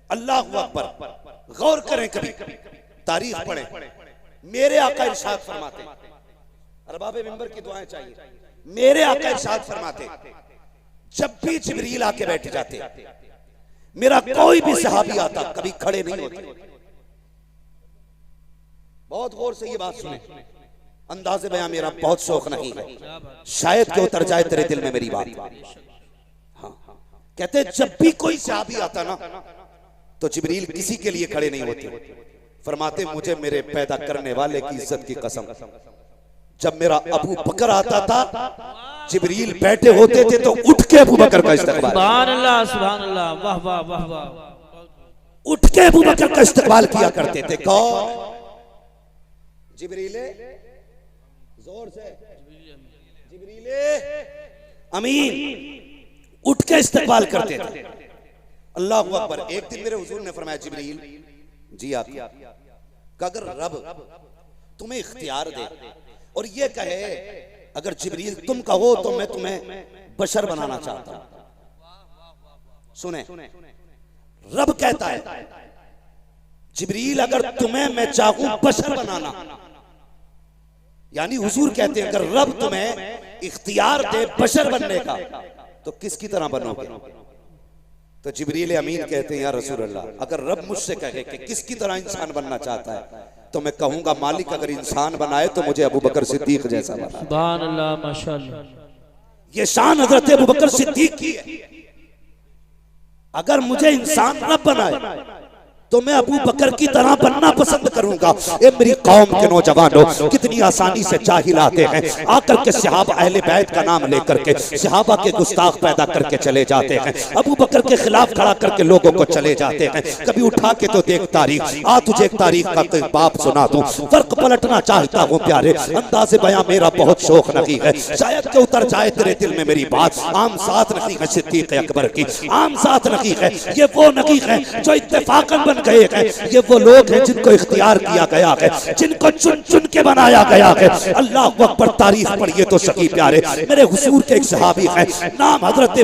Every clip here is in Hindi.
अल्लाह अकबर, गौर करें, कभी तारीख पढ़ें। मेरे आका इरशाद फरमाते, अरबाबे मिंबर की दुआएं चाहिए, मेरे आका इरशाद फरमाते, जब भी जिब्रील आके बैठ जाते, मेरा कोई भी सहाबी आता कभी खड़े नहीं होते। बहुत गौर से ये बात सुने, अंदाज़े बयां मेरा बहुत शौक नहीं है, शायद कि उतर जाए तेरे दिल में मेरी बात। हाँ, कहते जब भी कोई सहाबी आता ना तो जिब्रील किसी के लिए खड़े नहीं होते। फरमाते मुझे मेरे पैदा करने वाले की इज्जत की कसम, जब मेरा अबू बकर आता था जिब्रील बैठे होते थे तो उठ के अबू बकर का इस्तकबाल, सुभान अल्लाह सुभान अल्लाह, वाह वाह वाह वाह, उठ के अबू बकर का इस्तकबाल किया करते थे। कौन? जिब्रीले, जोर से, जिब्रीले अमीन उठ के इस्तकबाल करते थे। अल्लाह अकबर। एक दिन मेरे हुजूर ने फरमाया, जिब्रील जी आप अगर रब तुम्हें इख्तियार दे और ये कहे अगर जिब्रील तुम कहो तो मैं तुम्हें बशर बनाना चाहता हूं। सुने, रब कहता है जिब्रील अगर तुम्हें मैं चाहूं बशर बनाना, यानी हुजूर कहते हैं अगर रब तुम्हें इख्तियार दे बशर बनने का तो किसकी तरह बनोगे? तो जिब्रील अमीन कहते हैं या रसूल अल्लाह, अगर रब मुझसे कहे कि किसकी तरह इंसान बनना चाहता है तो मैं कहूंगा मालिक अगर इंसान बनाए तो मुझे अबू बकर सिद्दीक जैसा बना। सुभान अल्लाह माशाअल्लाह। ये शान हजरत अबू बकर सिद्दीक की है। अगर मुझे इंसान रब बनाए तो मैं अबू बकर की तरह बनना पसंद करूंगा। ये मेरी कौम के नौजवानों कितनी आसानी से जाहिल आते हैं, आकर के सहाबा अहले बैत का नाम लेकर के सहाबा के गुस्ताख पैदा करके चले जाते हैं, अबू बकर के खिलाफ खड़ा करके लोगों को चले जाते हैं। कभी उठा के तो देख तारीख, आ तुझे एक तारीख का बाप सुना दूं, फर्क पलटना चाहता हूँ प्यारे, अंदाज़े बयां मेरा बहुत शौक नहीं है, शायद के उतर जाए तेरे दिल में मेरी बात। आम साथ नहीं है सिद्दीक अकबर की, आम साथ नहीं है, ये वो नहीं है जो इत्तेफाकन बन गए हैं, ये वो लोग हैं जिनको इख्तियार किया गया है, जिनको चुन चुन के बनाया गया है। अल्लाह अकबर। तारीफ पढ़िए तो सकी प्यारे, मेरे हुजूर के एक सहाबी हैं, नाम हजरत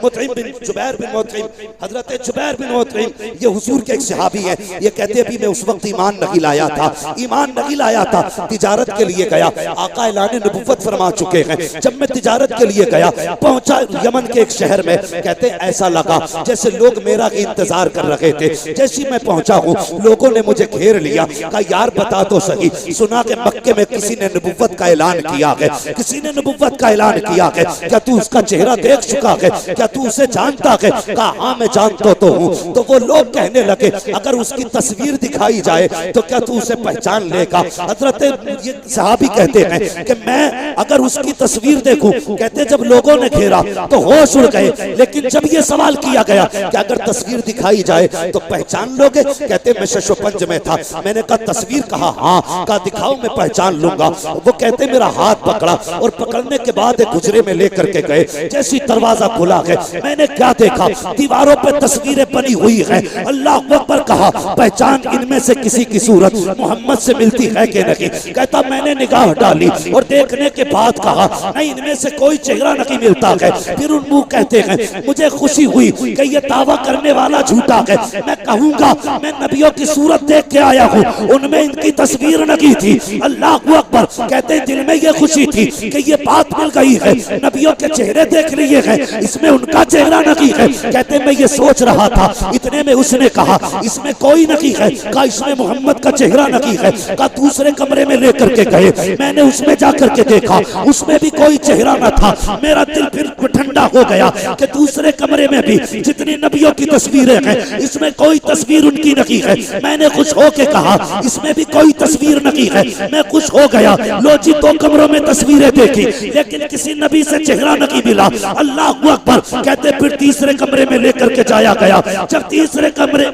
मुतइम बिन जुबैर बिन मुतइम, हजरत जुबैर बिन मुतइम, ये हुजूर के एक सहाबी हैं। ये कहते हैं मैं उस वक्त ईमान नहीं लाया था, ईमान नहीं लाया था, तिजारत के लिए गया, आका ऐलान नबुव्वत फरमा चुके हैं। जब मैं तिजारत के लिए गया, पहुंचा यमन के एक शहर में, कहते ऐसा लगा जैसे लोग मेरा इंतजार कर रहे थे। जैसे मैं पहुंचा हूँ लोगों ने मुझे घेर लिया, कहा यार बता तो सही, सुना के मक्के में किसी ने नबुव्वत का ऐलान किया है, किसी ने नबुव्वत का ऐलान किया है, क्या तू उसका चेहरा देख चुका है, क्या तू उसे जानता है? कहा हाँ मैं जानता तो हूँ। तो वो लोग कहने लगे अगर उसकी तस्वीर दिखाई जाए तो क्या तू उसे पहचान लेगा? हजरत ये सहाबी कहते हैं कि मैं अगर उसकी तस्वीर देखूं, कहते जब लोगों ने घेरा तो होश उड़ गए, लेकिन जब ये सवाल किया गया कि अगर तस्वीर दिखाई जाए तो पहचान लोगे? कहते मैं शशोपंज में था, मैंने कहा तस्वीर? कहा हाँ। कहा दिखाओ मैं पहचान लूंगा। वो कहते मेरा हाथ पकड़ा और पकड़ने के बाद एक गुजरे में लेकर के गए। जैसी दरवाजा खुला है मैंने क्या देखा, दीवारों पे तस्वीरें बनी हुई है। अल्लाह अकबर। कहा पहचान इनमें से किसी की सूरत मोहम्मद से मिलती है कि नहीं? कहता मैंने निगाह डाली और देखने के बाद कहा नहीं इनमें से कोई चेहरा नहीं मिलता है। फिर उन मुंह कहते हैं मुझे खुशी हुई कि ये दावा करने वाला झूठा है, मैं कहूंगा मैं नबियों की सूरत देख के आया हूँ, उनमें इनकी तस्वीर नहीं थी। अल्लाह अकबर। कहते दिल में ये खुशी थी कि ये बात मिल गई है, नबियों के चेहरे देख लिए हैं, इसमें उनका चेहरा नहीं है। कहते मैं ये सोच रहा था, इतने में उसने कहा इसमें कोई नहीं है, कहा इसमें मोहम्मद का चेहरा नहीं है। कहा दूसरे कमरे में लेकर के गए, मैंने उसमें जाकर के देखा, उसमें भी कोई चेहरा न था। मेरा दिल फिर ठंडा हो गया कि दूसरे कमरे में भी जितनी नबियों की तस्वीरें हैं इसमें कोई तस्वीर उनकी नहीं है। मैंने खुश होके कहा इसमें भी कोई तस्वीर नहीं है। मैं खुश हो गया, लो जी 2 कमरों में तस्वीरें देखी लेकिन किसी नबी से चेहरा नहीं मिला। अल्लाह अकबर। कहते फिर तीसरे कमरे में लेकर के जाया गया। जब तीसरे कमरे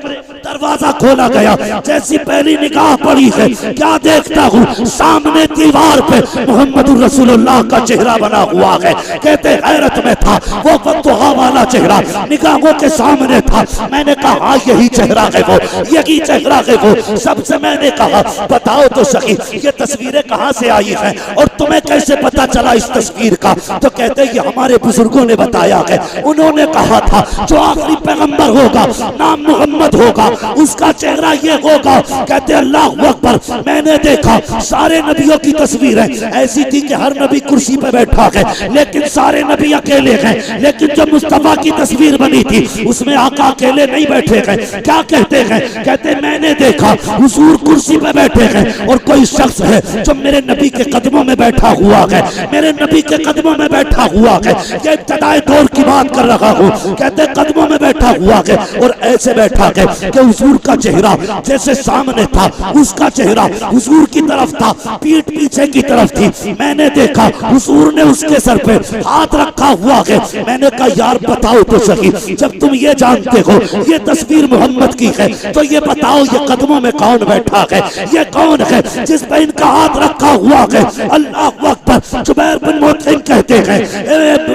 दरवाजा खोला गया। जैसी पहली निगाह पड़ी है, क्या देखता हूँ, सामने दीवार पे मोहम्मद रसूलुल्लाह का चेहरा बना हुआ है। कहते हैरत में था वो बद्दुआ वाला चेहरा निगाहों के सामने था। मैंने कहा हाँ यही चेहरा है वो, यही चेहरा है वो। सबसे मैंने कहा बताओ तो सही ये तस्वीरें कहाँ से आई हैं और तुम्हें कैसे पता चला इस तस्वीर का? तो कहते ये हमारे बुजुर्गों ने बताया है। उन्होंने कहा था जो आखिरी पैगंबर होगा नाम मोहम्मद होगा, उसका चेहरा ये होगा। कहते अल्लाह अकबर। मैंने देखा सारे नबियों की तस्वीरें ऐसी थी कि हर नबी कुर्सी पे बैठा है, लेकिन सारे नबी अकेले हैं। लेकिन जब मुस्तफा की तस्वीर बनी थी उसमें आका अकेले नहीं बैठे हैं। क्या कहते हैं? कहते मैंने देखा हुजूर कुर्सी पे बैठे हैं और कोई शख्स है जो मेरे नबी के कदमों में बैठा हुआ है, मेरे नबी के कदमों में बैठा हुआ है। ये इब्तिदाई दौर की बात कर रहा हूँ। कहते कदमों में बैठा हुआ है और ऐसे बैठा है कि हुजूर का चेहरा जैसे सामने था, उसका चेहरा हुजूर की तरफ था, पीठ पीछे की तरफ थी। मैंने देखा हुजूर ने उसके सर पे हाथ रखा हुआ है। मैंने कहा यार बताओ तो सही, जब तुम ये जानते हो ये तस्वीर मोहम्मद की है तो ये बताओ ये कदमों में कौन बैठा है? ये कौन है जिस पे इनका हाथ रखा हुआ है? अल्लाह अकबर। जुबैर बिन मुतइम कहते हैं,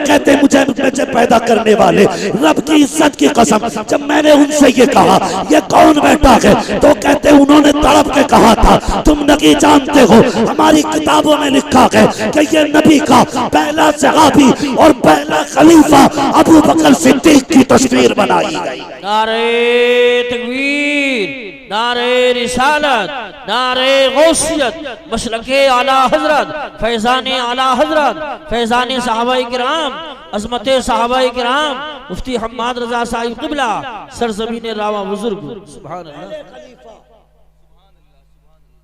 कहते मुझे पैदा करने वाले रब की इज्जत की कसम, जब मैंने उनसे ये कहा ये कौन बैठा है तो कहते उन्होंने तड़प के कहा था तुम नहीं जानते हो, हमारी किताबों में लिखा है कि ये नबी का पहला सहाबी और पहला खलीफा अबू बकर सिद्दीक की तस्वीर बनाई गई। नारे तकबीर, नारे रिसालत, नारे गौसियत, मसलके आला हजरत, फैजाने आला हजरत, फैजाने सहाबाए किराम, अजमते सहाबाए किराम, मुफ्ती हम्माद रजा साहिब क़िबला, सरज़मीन रावा बुजुर्ग। सुभान अल्लाह।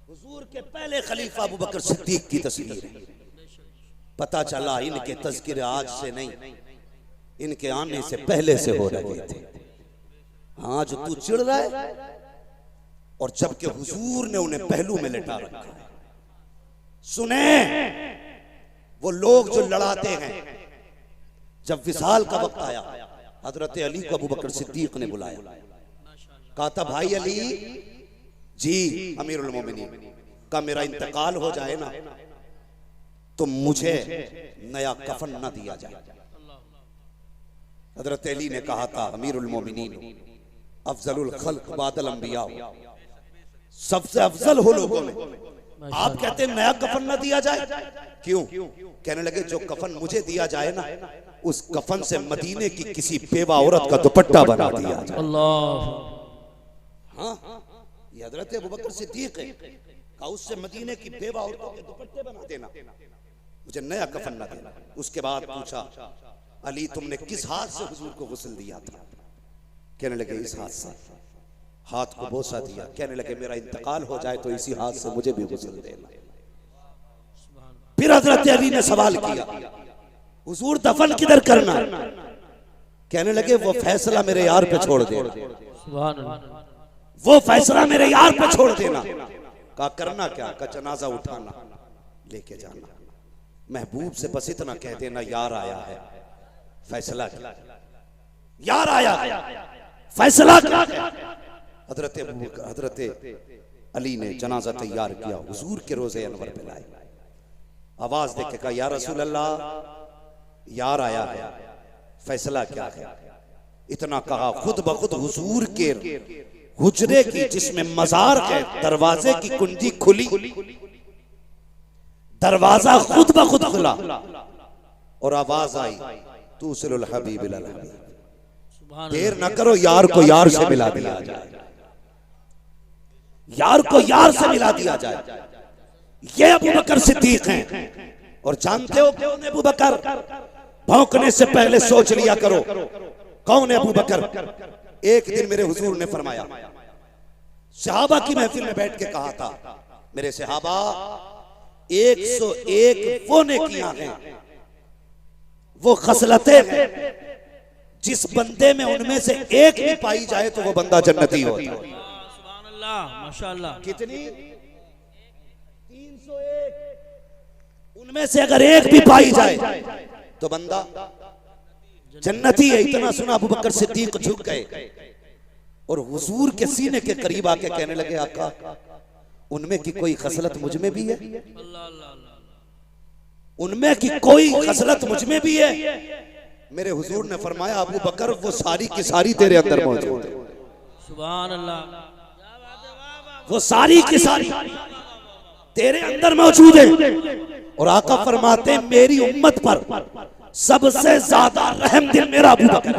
हुजूर के पहले खलीफा अबू बकर सिद्दीक की तस्वीर है। पता चला इनके तज़किरे आज से नहीं, इनके आने से पहले से हो रहे थे। हाँ जो तू चिढ़ रहा है, और जबकि हुजूर ने उन्हें पहलू में लिटा रखा है। सुने वो लोग जो लड़ाते हैं, जब विसाल का वक्त आया हजरत अली को अबू बकर सिद्दीक ने बुलाया। कहा था भाई अली जी अमीरुल मोमिनीन का मेरा इंतकाल हो जाए ना तो मुझे नया कफन ना दिया जाए। हजरत अली ने कहा था अमीरुल मोमिनीन अफजलुल खल्क बादल अंबिया, सबसे अफजल हो लोगों में, आप कहते हैं नया कफन ना दिया जाए? क्यों? कहने लगे जो कफन मुझे दिया जाए ना उस कफन से मदीने की किसी बेवा औरत का दुपट्टा बना दिया जाए। अल्लाह। हाँ ये हजरत अबू बकर सिद्दीक है, कहा उससे मदीने की बेवा औरतों के दुपट्टे बना देना, मुझे नया कफन ना देना। उसके बाद पूछा अली तुमने किस हाथ से हुजूर को गुस्ल दिया था? कहने लगे इस हाथ से। हाथ को बोसा दिया। कहने लगे मेरा इंतकाल हो जाए तो इसी हाथ से मुझे भी गुस्ल देना। फिर हजरत अली ने सवाल किया हुजूर दफन किधर करना? कहने लगे वो फैसला मेरे यार पे छोड़ देना, वो फैसला मेरे यार पे छोड़ देना। कहा करना क्या? का जनाजा उठाना लेके जाना। महबूब से बस इतना कह देना यार आया है, फैसला क्या? यार आया फैसला क्या? हजरत अली ने जनाजा तैयार किया, हुजूर के रोजे अनवर पे लाए। आवाज देके कहा या रसूल अल्लाह यार आया है, फैसला क्या है? इतना कहा खुद ब खुद हुजूर के हुजरे की जिसमें मजार है दरवाजे की कुंजी खुली, दरवाजा खुद ब खुद खुला और आवाज आई तूसिलुल हबीब इलल हबीब, देर न करो यार को यार से मिला दिया जाए, यार को यार से मिला दिया जाए। ये अबू बकर सिद्दीक हैं। और जानते हो कौन है अबू बकर? भौंकने से पहले सोच लिया करो कौन है अबू बकर। एक दिन मेरे हुजूर ने फरमाया, सहाबा की महफिल में बैठ के कहा था मेरे सहाबा 101 वो नेकियां हैं, वो खसलतें हैं जिस बंदे में उनमें से एक भी पाई जाए तो वो बंदा जन्नती होता है। सुभान अल्लाह, माशाअल्लाह। कितनी? 301। उनमें से अगर एक भी पाई जाए तो बंदा जन्नती है। इतना सुना अबू बकर सिद्दीक झुक गए और हुजूर के सीने के करीब आके कहने लगे आका उनमें की कोई खसलत मुझ में भी है, उनमें की कोई खसलत मुझ में भी है। मेरे हुजूर ने फरमाया अबू बकर वो सारी की सारी तेरे अंदर मौजूद है। सुभान अल्लाह, वो सारी की सारी तेरे अंदर मौजूद है। और आका फरमाते मेरी उम्मत पर सबसे ज्यादा रहम दिल मेरा अबू बकर,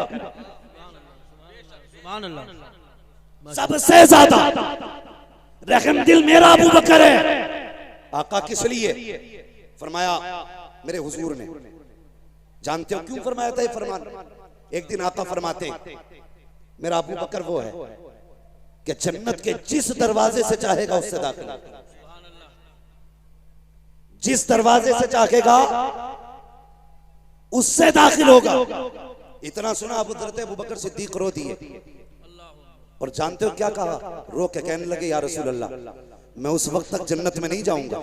सुभान अल्लाह, सबसे ज्यादा रहम दिल मेरा अबू बकर है। आका किस लिए फरमाया मेरे हुजूर ने, जानते हो क्यों फरमाया था ये फरमान? एक दिन आका फरमाते मेरा अबू बकर वो है कि जन्नत के जिस दरवाजे से चाहेगा उससे दाखिल, जिस दरवाजे से चाहेगा उससे दाखिल होगा। इतना सुना अबू बकर सिद्दीक रो दिए। और जानते हो क्या कहा? रो के कहने लगे या रसूल अल्लाह मैं उस वक्त तक जन्नत में नहीं जाऊंगा,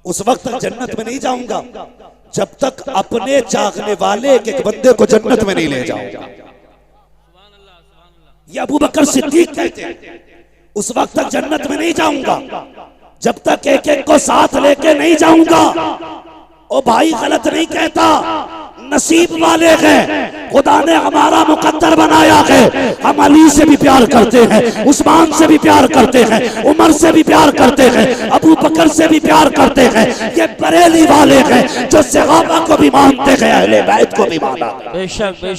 उस वक्त तक जन्नत में नहीं जाऊंगा जब तक अपने चाहने वाले एक बंदे को जन्नत में नहीं ले जाऊंगा। ये अबू बकर सिद्दीक कहते हैं उस वक्त तक जन्नत में नहीं जाऊंगा जब तक एक एक को साथ लेके नहीं जाऊंगा। ओ भाई गलत नहीं कहता, नसीब वाले हैं, खुदा ने हमारा मुकद्दर बनाया है। हम अली से भी प्यार करते हैं, उस्मान से भी प्यार करते हैं, उमर से भी प्यार करते हैं, अबू बकर से भी प्यार करते हैं। ये बरेली वाले हैं जो सहाबा को भी मानते हैं, अहले बैत को भी माना। बेशक बेशक।